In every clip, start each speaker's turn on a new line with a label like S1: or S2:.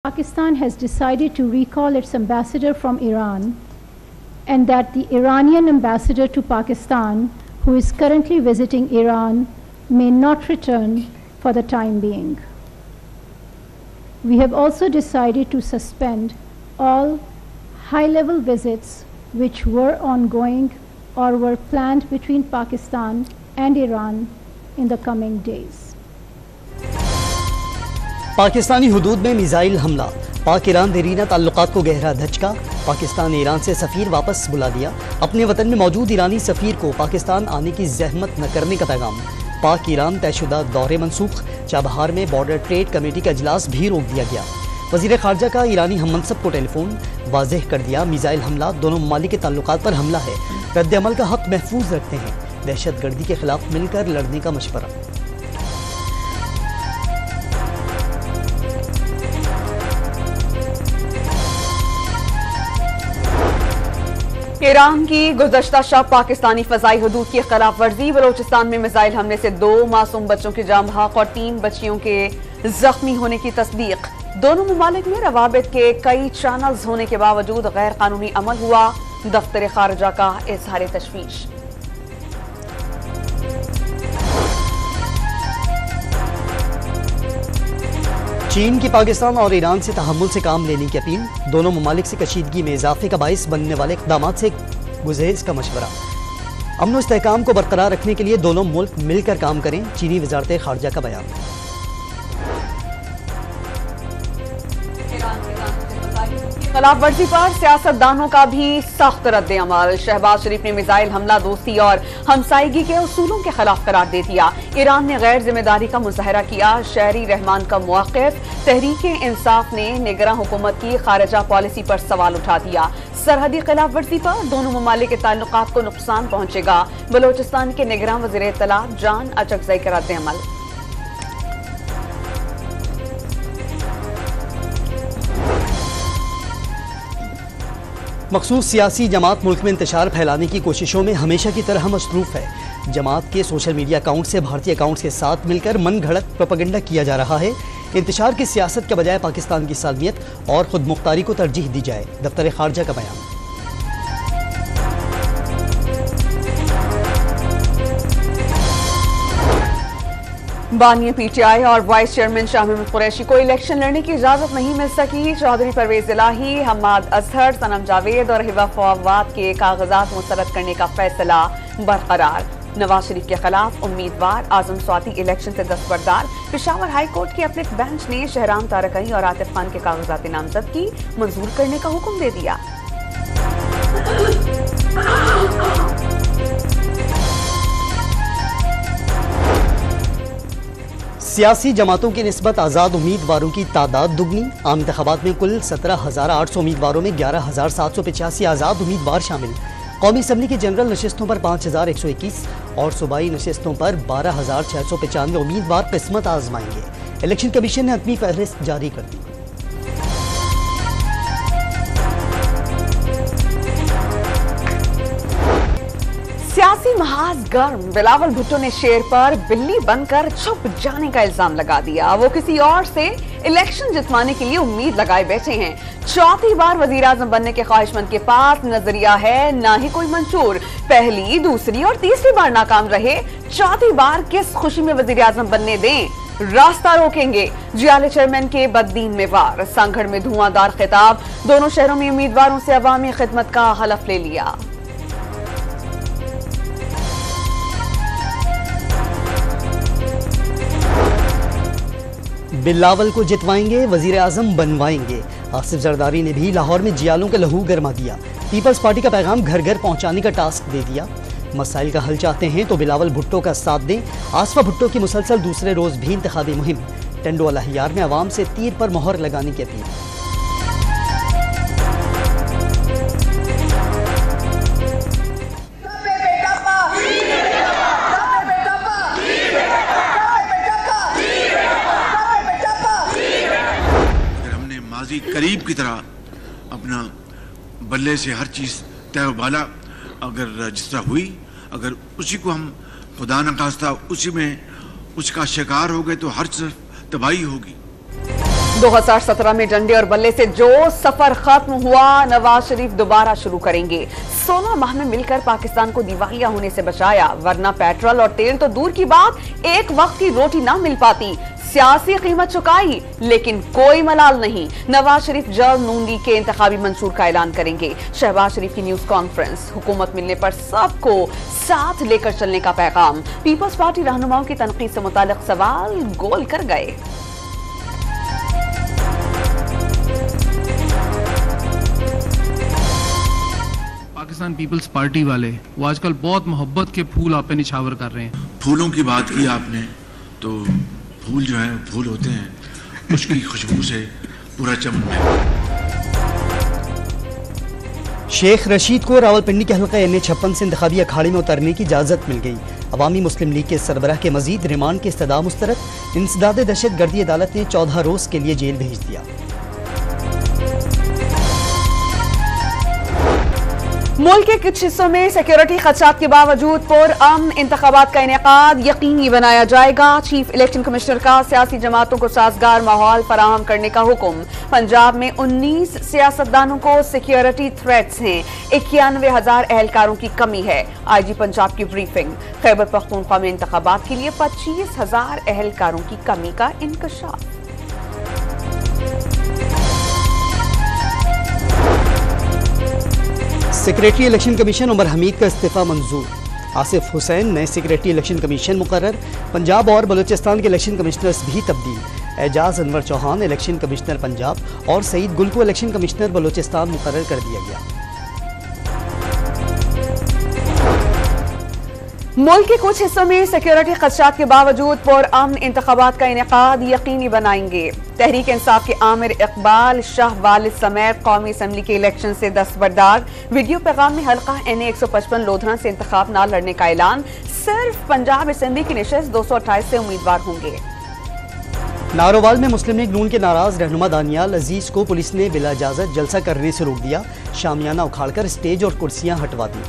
S1: Pakistan has decided to recall its ambassador from Iran, and that the Iranian ambassador to Pakistan, who is currently visiting Iran, may not return for the time being. We have also decided to suspend all high-level visits which were ongoing or were planned between Pakistan and Iran in the coming days.
S2: Pakistani हुदूद में missile हमला, पाक Iran देरीना ताल्लुकात को गहरा धचका। पाकिस्तान ने Iran से सफ़ीर वापस बुला दिया। अपने वतन में मौजूद ईरानी सफ़ीर को पाकिस्तान आने की जहमत न करने का पैगाम। पाक ईरान तयशुदा दौरे मनसूख। चाबहार में बॉर्डर ट्रेड कमेटी का इजलास भी रोक दिया गया। वज़ीर ख़ारजा का ईरानी हममनसब को टेलीफोन, वाज़ेह कर दिया मिसाइल हमला दोनों ममालिक के ताल्लुकात पर हमला है। रद्द अमल का हक महफूज रखते हैं। दहशत गर्दी के खिलाफ मिलकर लड़ने का मशवरा।
S3: ईरान की गुज़श्ता शब पाकिस्तानी फ़ज़ाई हुदूद की खिलाफ वर्जी। बलोचिस्तान में मिसाइल हमले से 2 मासूम बच्चों की जान बहक और 3 बच्चियों के जख्मी होने की तस्दीक। दोनों ममालिक में रवाबित के कई चैनल्स होने के बावजूद गैर कानूनी अमल हुआ। दफ्तर खारजा का इज़हार तशवीश।
S2: चीन की पाकिस्तान और ईरान से तहम्मुल से काम लेने की अपील। दोनों ममालिक से कशीदगी में इजाफे का बाइस बनने वाले इक़दामात से गुज़ेज का मशवरा। अमन और इस्तेहकाम को बरकरार रखने के लिए दोनों मुल्क मिलकर काम करें, चीनी वज़ारत ख़ारजा का बयान।
S3: खिलाफ वर्जी पर सियासतदानों का भी सख्त रद्द अमल। शहबाज शरीफ ने मिसाइल हमला दोस्ती और हमसायगी के उसूलों के खिलाफ करार दे दिया। ईरान ने गैर जिम्मेदारी का मुजाहरा किया। शहरी रहमान का मौक़िफ़। तहरीक इंसाफ ने निगरां हुकूमत की खारजा पॉलिसी पर सवाल उठा दिया। सरहदी खिलाफ वर्जी पर दोनों ममालिक के ताल्लुकात को नुकसान पहुंचेगा। बलोचिस्तान के निगरां वज़ीर इत्तला जान अचकज़ई का रद्द अमल।
S2: मखसूस सियासी जमात मुल्क में इंतशार फैलाने की कोशिशों में हमेशा की तरह मसरूफ़ है। जमात के सोशल मीडिया अकाउंट से भारतीय अकाउंट्स के साथ मिलकर मन घड़त प्रोपेगेंडा किया जा रहा है। इंतशार की सियासत के बजाय पाकिस्तान की सालमियत और खुद मुख्तारी को तरजीह दी जाए, दफ्तर खारजा का बयान।
S3: बानी PTI और वाइस चेयरमैन शाह महमूद कुरैशी को इलेक्शन लड़ने की इजाजत नहीं मिल सकी। चौधरी परवेज इलाही, हम्माद अजहर, सनम जावेद और हिबा फवाद के कागजात मुस्तरद करने का फैसला बरकरार। नवाज शरीफ के खिलाफ उम्मीदवार आजम स्वाति इलेक्शन से दस्तबरदार। पेशावर हाई कोर्ट के अपने बेंच ने शहराम तारकई और आतिफ खान के कागजात नामजदगी मंजूर करने का हुक्म दे दिया।
S2: सियासी जमातों की निस्बत आज़ाद उम्मीदवारों की तादाद दुगनी। आम इंतखाबात में कुल 17,800 उम्मीदवारों में 11,785 आज़ाद उम्मीदवार शामिल। कौमी असम्बली की जनरल नशिस्तों पर 5,121 और सूबाई नशिस्तों पर 12,695 उम्मीदवार किस्मत आजमाएंगे। इलेक्शन कमीशन ने हतमी फहरिस्त जारी कर दी।
S3: सियासी महाज गर्म। बिलावल भुट्टो ने शेर पर बिल्ली बनकर छुप जाने का इल्जाम लगा दिया। वो किसी और से इलेक्शन जितवाने के लिए उम्मीद लगाए बैठे हैं। चौथी बार वजीर आजम बनने के ख्वाहिशमंद के पास नजरिया है, ना ही कोई मंशूर। पहली, दूसरी और तीसरी बार नाकाम रहे, चौथी बार किस खुशी में वजीर आजम बनने दें, रास्ता रोकेंगे। जियाले चेयरमैन के बददीन में वार। संगढ़ में धुआंधार खिताब। दोनों शहरों में उम्मीदवारों से अवामी खिदमत का हलफ ले लिया।
S2: बिलावल को जितवाएंगे, वजीर आजम बनवाएंगे। आसिफ जरदारी ने भी लाहौर में जियालों का लहू गरमा दिया। पीपल्स पार्टी का पैगाम घर घर पहुंचाने का टास्क दे दिया। मसाइल का हल चाहते हैं तो बिलावल भुट्टो का साथ दें। आसफा भुट्टो की मुसलसल दूसरे रोज भी इंतखाबी मुहिम। टंडोवाला हियार में आवाम से तीर पर मोहर लगाने की अपील।
S4: करीब की तरह अपना बल्ले से हर चीज़ तय बाला अगर जिस तरह हुई, अगर उसी को हम खुदा न खास्ता उसी में उसका शिकार हो गए तो हर तरफ तबाही होगी।
S3: 2017 में डंडे और बल्ले से जो सफर खत्म हुआ, नवाज शरीफ दोबारा शुरू करेंगे। 16 माह में मिलकर पाकिस्तान को दिवालिया होने से बचाया, वरना पेट्रोल और तेल तो दूर की बात, एक वक्त की रोटी ना मिल पाती। सियासी कीमत चुकाई, लेकिन कोई मलाल नहीं। नवाज शरीफ जल्द नून लीग के इंतखाबी मंशूर का ऐलान करेंगे। शहबाज शरीफ की न्यूज कॉन्फ्रेंस, हुकूमत मिलने पर सबको साथ लेकर चलने का पैगाम। पीपल्स पार्टी रहनुमाओं की तनकीद से मुतालिक सवाल गोल कर गए।
S5: पाकिस्तान पीपल्स पार्टी वाले वो आजकल बहुत मोहब्बत के फूल आप पे निछावर कर रहे हैं।
S4: फूलों की बात की आपने, तो फूल जो है फूल होते हैं, उसकी खुशबू से पूरा चमन है।
S2: शेख रशीद को रावलपिंडी के हल्का NA-56 से इंतखाबी अखाड़े में उतरने की इजाज़त मिल गई। अवामी मुस्लिम लीग के सरबराह के मजीद रिमांड की इस्तदा मुस्तरद। इंसदाद दहशत गर्दी अदालत ने 14 रोज के लिए जेल भेज दिया।
S3: मुल्क के कुछ हिस्सों में सिक्योरिटी खदशात के बावजूद पुरअमन इंतखाबात का इनेकाद यकीनी बनाया जाएगा। चीफ इलेक्शन कमिश्नर का सियासी जमातों को साजगार माहौल फराहम करने का हुक्म। पंजाब में 19 सियासतदानों को सिक्योरिटी थ्रेट्स हैं। 91,000 एहलकारों की कमी है। IG पंजाब की ब्रीफिंग। खैबर पख्तूनख्वा में इंतखाबात के लिए 25,000 एहलकारों की कमी का इंकशाफ।
S2: Secretary election commission Umar Hameed का इस्तीफा मंजूर। आसिफ हुसैन नए सेक्रेटरी इलेक्शन कमीशन मुकर्रर। पंजाब और बलूचिस्तान के इलेक्शन कमिश्नर्स भी तब्दील। एजाज अनवर चौहान इलेक्शन कमिश्नर पंजाब और सईद गुल को इलेक्शन कमिश्नर बलूचिस्तान मुकर्रर कर दिया गया।
S3: मुल्क के कुछ हिस्सों में सिक्योरिटी खदशात के बावजूद पुरअमन इंतखाबात का इनेकाद यकीनी बनाएंगे। तहरीक इंसाफ के आमिर इकबाल शाह वालिद समेत कौमी असम्बली के इलेक्शन से दस्तबरदार। वीडियो पैगाम में हल्का NA-155 लोधरा से इंतखाब न लड़ने का ऐलान। सिर्फ पंजाब असम्बली की निशस्त 228 से उम्मीदवार होंगे।
S2: नारोवाल में मुस्लिम लीग नून के नाराज रहनुमा दानियाल अजीज को पुलिस ने बिला इजाजत जलसा करने से रोक दिया। शामियाना उखाड़कर स्टेज और कुर्सियां हटवा दी।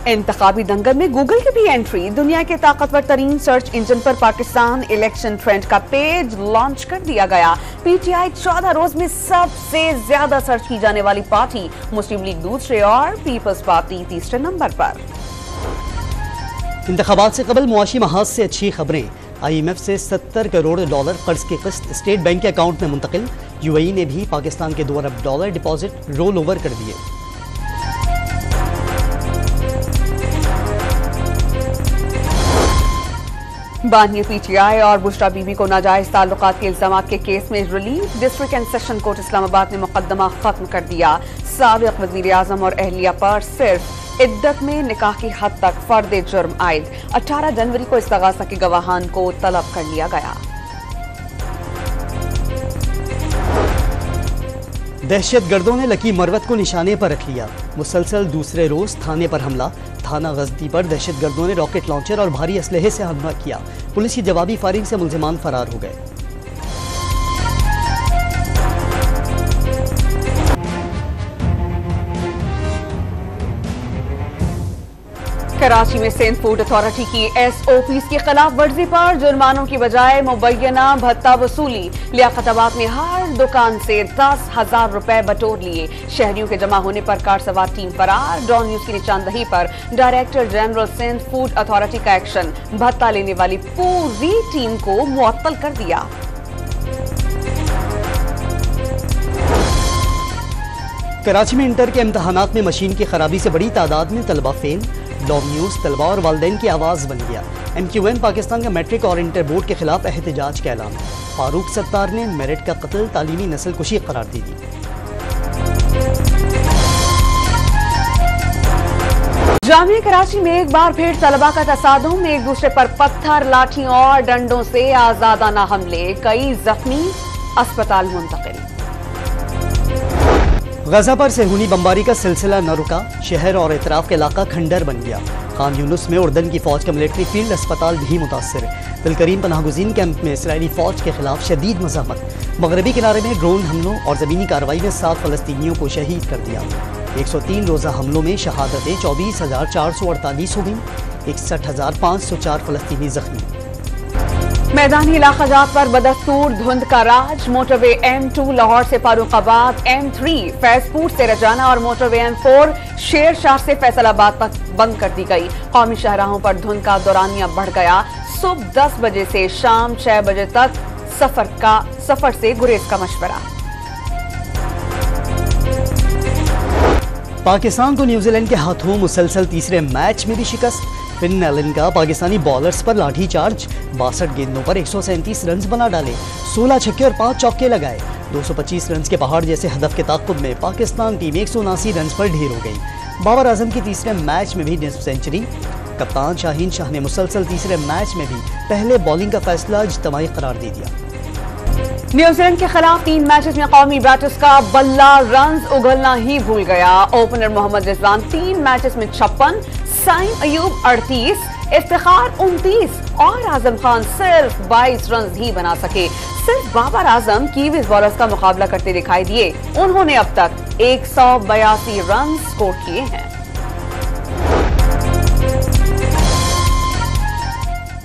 S3: इंतखाबी दंगल में गूगल की भी एंट्री। दुनिया के ताकतवर तरीन सर्च इंजन पर पाकिस्तान इलेक्शन ट्रेंड का पेज लॉन्च कर दिया गया। PTI 14 रोज में सबसे ज्यादा सर्च की जाने वाली पार्टी। मुस्लिम लीग दूसरे और पीपल्स पार्टी तीसरे नंबर पर।
S2: इंतखाबात से कबल मुआशी महाज से अच्छी खबरें। IMF से $70 करोड़ कर्ज की किस्त स्टेट बैंक के अकाउंट में मुंतकिल। UAE ने भी पाकिस्तान के $2 अरब डिपॉजिट रोल ओवर कर दिए।
S3: बानिया PTI और बुशरा बीबी को नाजायज ताल्लुकात के इल्जामात के केस में relief. District and session court Islamabad ने मुकदमा खत्म कर दिया। साबिक वजीर आजम और अहलिया पर सिर्फ इद्दत में निकाह की हद तक फर्द जुर्म आयद। 18 जनवरी को इस्तगासा के गवाहान को तलब कर लिया गया।
S2: दहशतगर्दों ने लकी मरवत को निशाने पर रख लिया। मुसलसल दूसरे रोज थाने पर हमला। थाना गजदी पर दहशतगर्दों ने रॉकेट लॉन्चर और भारी असलहे से हमला किया। पुलिस की जवाबी फायरिंग से मुल्जिमान फरार हो गए।
S3: कराची में सिंध फूड अथॉरिटी की SOPs की खिलाफ वर्जी पर जुर्मानों की बजाय मुबैना भत्ता वसूली। लियाकताबाद में हर दुकान से 10,000 रुपए बटोर लिए। शहरियों के जमा होने पर कार सवार टीम फरार। डॉन न्यूज की निशानदही पर director general Sindh food authority का एक्शन। भत्ता लेने वाली पूरी टीम को मुअत्तल कर दिया।
S2: कराची में इंटर के इम्तहानात में मशीन की खराबी से बड़ी तादाद में तलबा फेल। डॉन न्यूज तलबा और वालिदैन की आवाज बन गया। MQM पाकिस्तान का मैट्रिक और इंटर बोर्ड के खिलाफ एहतजाज का ऐलान। फारूक सत्तार ने मेरिट का कत्ल तालीमी नस्ल कुशी करार दे दी।
S3: जामिया कराची में एक बार फिर तलबा का तसादुम। एक दूसरे पर पत्थर, लाठी और डंडों से आजादाना हमले। कई जख्मी, अस्पताल मुंतकिल।
S2: गजा पर सेहूनी बमबारी का सिलसिला न रुका। शहर और इतराफ का इलाका खंडर बन गया। खान यूनुस में उर्दन की फौज का मिलिट्री फील्ड अस्पताल भी मुतासर। दिलकरीम पनाहगुज़ीन कैंप में इसराइली फौज के खिलाफ शदीद मज़ाहमत। मगरबी किनारे में ड्रोन हमलों और ज़मीनी कार्रवाई में 7 फ़लस्तीनियों को शहीद कर दिया। 103 रोज़ा हमलों में शहादतें 24,448 हो गईं। 61,504 फ़लस्तीनी जख्मी।
S3: मैदानी इलाकाजात पर बदस्तूर धुंध का राज। मोटरवे M2 लाहौर से फारूकाबाद, M3 फैजपुर से रजाना और मोटरवे M4 शेरशाह से फैसलाबाद तक बंद कर दी गई। कौमी शाहराहों पर धुंध का दौरानिया बढ़ गया। सुबह 10 बजे से शाम 6 बजे तक सफर से गुरेज का मशवरा।
S2: पाकिस्तान को न्यूजीलैंड के हाथों मुसलसल तीसरे मैच में भी शिकस्त। फिन एलन का पाकिस्तानी बॉलर्स पर लाठीचार्ज। 62 गेंदों पर 137 रन बना डाले, 16 छक्के और 5 चौके लगाए। 225 रन के पहाड़ जैसे हदफ के ताक़ुब में पाकिस्तान टीम 179 रन पर ढेर हो गई। बाबर आजम की तीसरे मैच में भी निस्फ सेंचुरी। कप्तान शाहीन शाह ने मुसलसल तीसरे मैच में भी पहले बॉलिंग का फैसला इज्तिमाई करार दे दिया।
S3: न्यूजीलैंड के खिलाफ 3 मैचेस में कौमी बैटर्स का बल्ला रन्स उगलना ही भूल गया। ओपनर मोहम्मद रिजवान 3 मैचेस में 56, साइम अयूब 38, इफ्तिखार 29 और आजम खान सिर्फ 22 रन ही बना सके। सिर्फ बाबर आजम कीवीज बॉलर्स का मुकाबला करते दिखाई दिए। उन्होंने अब तक 182 रन स्कोर किए हैं।